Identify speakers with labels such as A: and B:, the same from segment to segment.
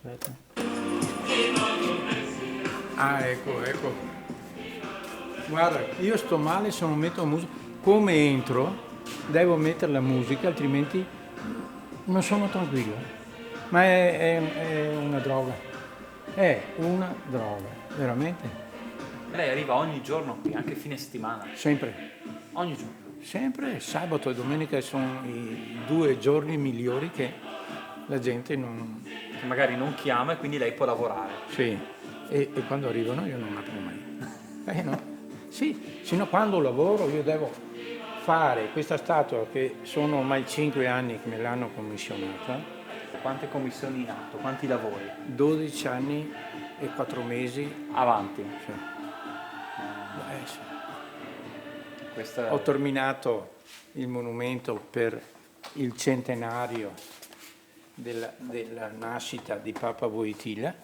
A: Aspetta. Ah, ecco. Guarda, io sto male se non metto musica. Come entro, devo mettere la musica, altrimenti non sono tranquillo. Ma è una droga. È una droga, veramente.
B: Lei arriva ogni giorno qui, anche fine settimana.
A: Sempre.
B: Ogni giorno.
A: Sempre sabato e domenica sono i 2 giorni migliori che la gente non...
B: Che magari non chiama e quindi lei può lavorare.
A: Sì, e quando arrivano io non apro mai. No? Sì, sino a quando lavoro io devo fare questa statua che sono ormai 5 anni che me l'hanno commissionata,
B: Quante commissioni in atto, quanti lavori?
A: 12 anni e 4 mesi.
B: Avanti.
A: Sì. Sì.
B: Questa
A: Ho terminato il monumento per il centenario della nascita di Papa Wojtyla.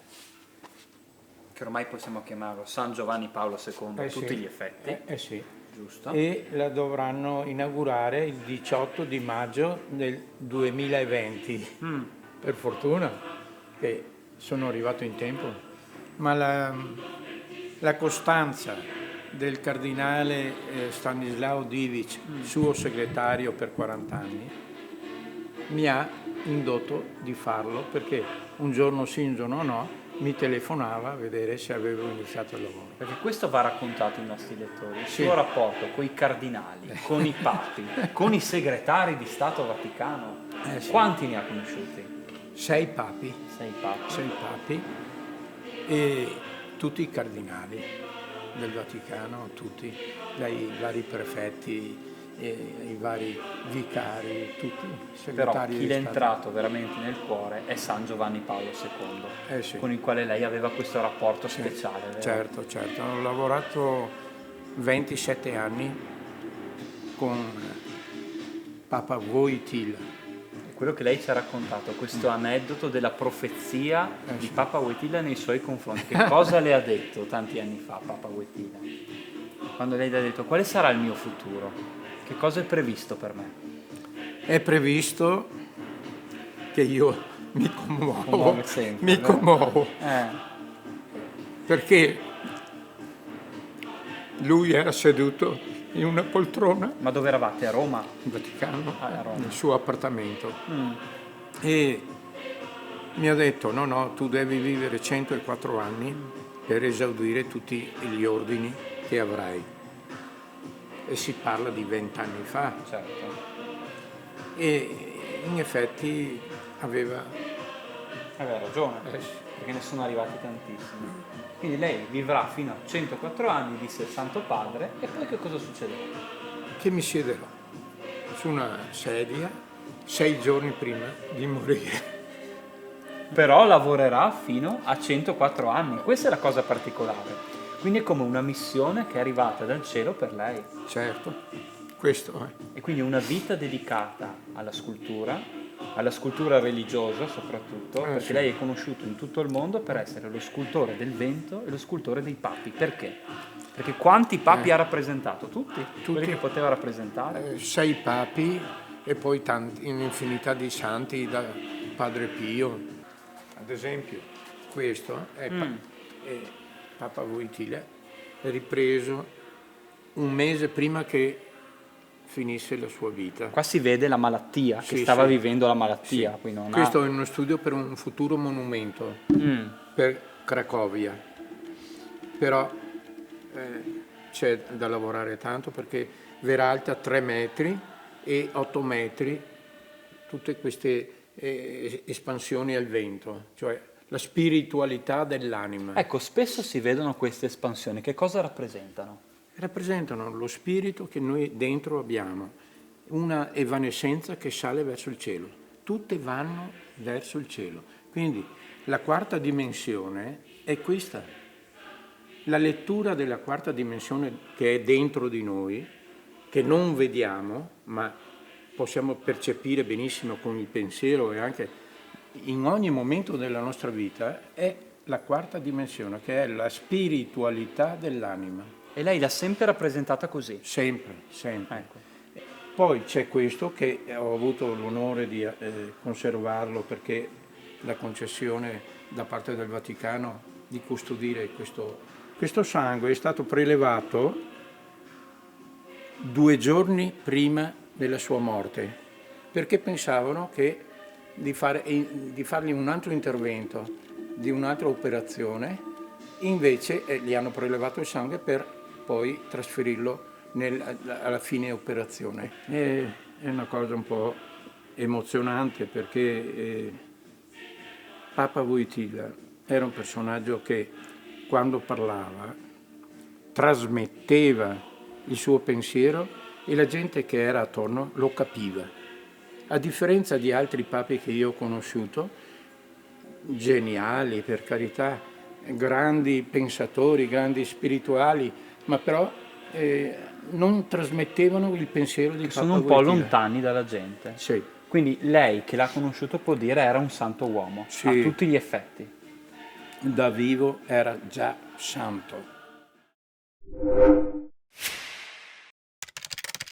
B: che ormai possiamo chiamarlo San Giovanni Paolo II a tutti gli effetti.
A: Sì.
B: Giusto.
A: E la dovranno inaugurare il 18 di maggio del 2020. Per fortuna che sono arrivato in tempo. Ma la costanza del cardinale Stanislao Divic, suo segretario per 40 anni, mi ha indotto di farlo perché un giorno sì, un giorno no, mi telefonava a vedere se avevo iniziato il lavoro.
B: Perché questo va raccontato ai nostri lettori, il suo rapporto con i cardinali, con i papi, con i segretari di Stato Vaticano. Quanti ne ha conosciuti?
A: 6 papi.
B: 6 papi.
A: 6 papi e tutti i cardinali del Vaticano, tutti, dai vari prefetti, i vari vicari, tutti,
B: Però
A: segretari
B: chi
A: di
B: l'è
A: Stato.
B: entrato veramente nel cuore è San Giovanni Paolo II,
A: Sì.
B: con il quale lei aveva questo rapporto speciale. Vero?
A: Certo. Ho lavorato 27 anni con Papa Wojtyla.
B: Quello che lei ci ha raccontato, questo aneddoto della profezia di Papa Wojtyla nei suoi confronti. Che cosa le ha detto tanti anni fa Papa Wojtyla? Quando lei le ha detto quale sarà il mio futuro? Che cosa è previsto per me?
A: È previsto che io mi commuovo,
B: sempre,
A: perché lui era seduto in una poltrona.
B: Ma dove eravate? A Roma?
A: In Vaticano,
B: a Roma.
A: nel suo appartamento. E mi ha detto, no, tu devi vivere 104 anni per esaudire tutti gli ordini che avrai. E si parla di 20 anni fa.
B: Certo.
A: E in effetti aveva
B: ragione, perché ne sono arrivati tantissimi. Quindi lei vivrà fino a 104 anni, disse il Santo Padre, e poi che cosa succederà?
A: Che mi siederò su una sedia 6 giorni prima di morire.
B: Però lavorerà fino a 104 anni, questa è la cosa particolare. Quindi è come una missione che è arrivata dal cielo per lei.
A: Certo, questo è.
B: E quindi una vita dedicata alla scultura religiosa soprattutto, perché lei è conosciuto in tutto il mondo per essere lo scultore del vento e lo scultore dei papi. Perché? Perché quanti papi ha rappresentato? Tutti, quelli che poteva rappresentare.
A: 6 papi e poi un'infinità di santi, da Padre Pio. Ad esempio, questo è Papa Wojtyla, è ripreso un mese prima che finisse la sua vita.
B: Qua si vede la malattia, che stava vivendo la malattia.
A: Sì. Questo è uno studio per un futuro monumento per Cracovia, però c'è da lavorare tanto perché verrà alta 3 metri e 8 metri tutte queste espansioni al vento, cioè la spiritualità dell'anima.
B: Ecco, spesso si vedono queste espansioni, che cosa rappresentano?
A: Rappresentano lo spirito che noi dentro abbiamo, una evanescenza che sale verso il cielo. Tutte vanno verso il cielo. Quindi la quarta dimensione è questa. La lettura della quarta dimensione che è dentro di noi, che non vediamo, ma possiamo percepire benissimo con il pensiero e anche in ogni momento della nostra vita, è la quarta dimensione, che è la spiritualità dell'anima.
B: E lei l'ha sempre rappresentata così?
A: Sempre.
B: Ecco.
A: Poi c'è questo che ho avuto l'onore di conservarlo perché la concessione da parte del Vaticano di custodire questo sangue. È stato prelevato 2 giorni prima della sua morte, perché pensavano che di fargli un altro intervento, di un'altra operazione, invece gli hanno prelevato il sangue per poi trasferirlo alla fine operazione. È una cosa un po' emozionante, perché Papa Wojtyla era un personaggio che quando parlava trasmetteva il suo pensiero e la gente che era attorno lo capiva. A differenza di altri papi che io ho conosciuto, geniali per carità, grandi pensatori, grandi spirituali, ma però non trasmettevano il pensiero di Papa
B: Sono un po'
A: Wojtyla.
B: lontani dalla gente.
A: Sì.
B: Quindi lei che l'ha conosciuto può dire era un santo uomo,
A: Sì.
B: a tutti gli effetti.
A: Da vivo era già santo.